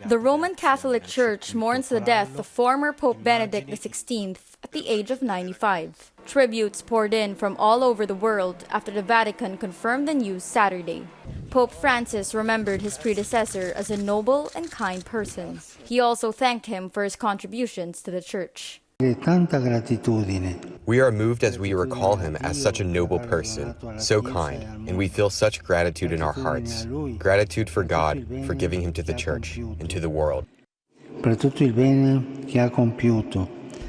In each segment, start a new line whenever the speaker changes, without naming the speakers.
The Roman Catholic Church mourns the death of former Pope Benedict XVI at the age of 95. Tributes poured in from all over the world after the Vatican confirmed the news Saturday. Pope Francis remembered his predecessor as a noble and kind person. He also thanked him for his contributions to the Church.
We are moved as we recall him as such a noble person, so kind, and we feel such gratitude in our hearts. Gratitude for God for giving him to the Church and to the world.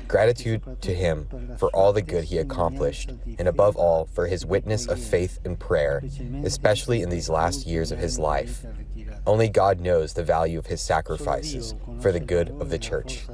Gratitude to him for all the good he accomplished, and above all for his witness of faith and prayer, especially in these last years of his life. Only God knows the value of his sacrifices for the good of the Church.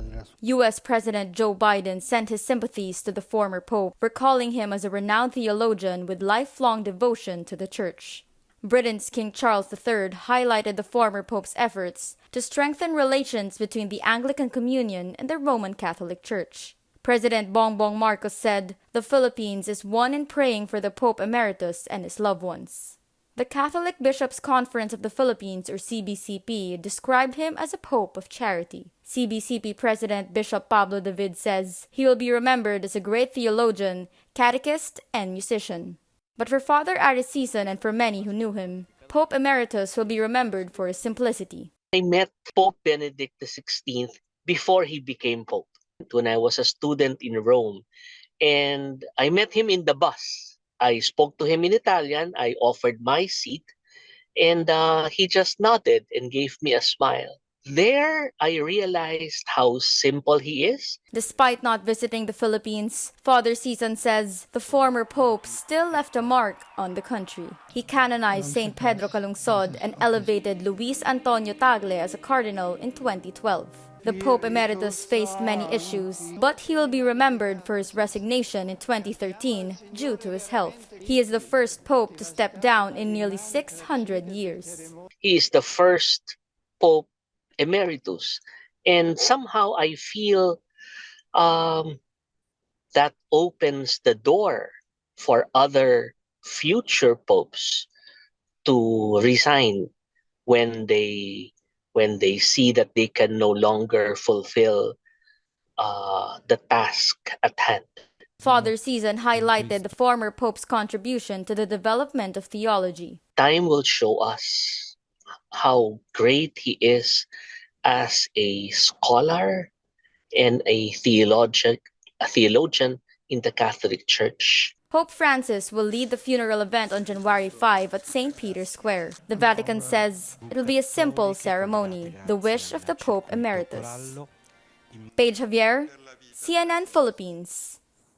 U.S. President Joe Biden sent his sympathies to the former Pope, recalling him as a renowned theologian with lifelong devotion to the Church. Britain's King Charles III highlighted the former Pope's efforts to strengthen relations between the Anglican Communion and the Roman Catholic Church. President Bongbong Marcos said, "The Philippines is one in praying for the Pope Emeritus and his loved ones." The Catholic Bishops' Conference of the Philippines, or CBCP, described him as a pope of charity. CBCP President Bishop Pablo David says he will be remembered as a great theologian, catechist, and musician. But for Father Aricisan and for many who knew him, Pope Emeritus will be remembered for his simplicity.
I met Pope Benedict XVI before he became Pope, when I was a student in Rome. And I met him in the bus. I spoke to him in Italian, I offered my seat, and he just nodded and gave me a smile. There, I realized how simple he is.
Despite not visiting the Philippines, Father Season says the former Pope still left a mark on the country. He canonized St. Pedro Calungsod and elevated Luis Antonio Tagle as a cardinal in 2012. The Pope Emeritus faced many issues, but he will be remembered for his resignation in 2013 due to his health. He is the first Pope to step down in nearly 600 years.
He is the first Pope Emeritus, and somehow I feel that opens the door for other future popes to resign when they see that they can no longer fulfill the task at hand.
Father Season highlighted the former Pope's contribution to the development of theology.
Time will show us how great he is as a scholar and a theologian in the Catholic Church.
Pope Francis will lead the funeral event on January 5 at St. Peter's Square. The Vatican says it will be a simple ceremony, the wish of the Pope Emeritus. Paige Javier, CNN Philippines.